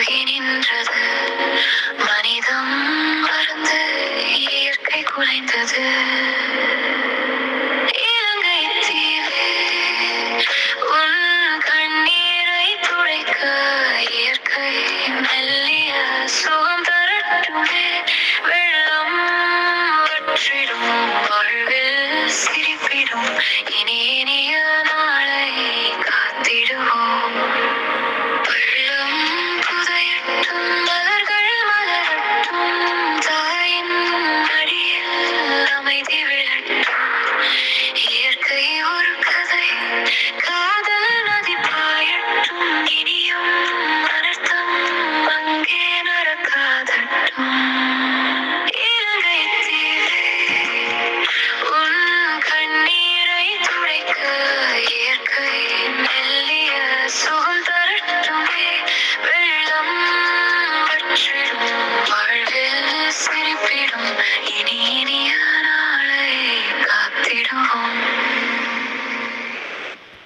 உருகி நின்றது மனிதம் மறந்து இயற்கை குலைந்தது. இலங்கை தீவே உன் கண்ணீரை துடைக்க இயற்கை மெல்லிய சுகம் தரட்டுமே. வெள்ளம் வற்றிடும் வாழ்வில் சிரிப்பிடும் இனி இனிய நாளை காத்திடுவோம். வெள்ளம் புதையட்டும் மலர்கள் மலரட்டும் தாயின் மடியில் அமைதி விழட்டும். இயற்கை ஒரு கதை காதல் நதி பாயட்டும் இனியும் அனர்த்தம் அங்கே நடக்காதட்டும். இலங்கை தீவே உன் கண்ணீரை துடைக்க இயற்கை மெல்லிய சுகம் தரட்டுமே. வெள்ளம் வற்றிடும் வாழ்வில் சிரிப்பிடும் இனி இனிய நாளை காத்திடுவோம்.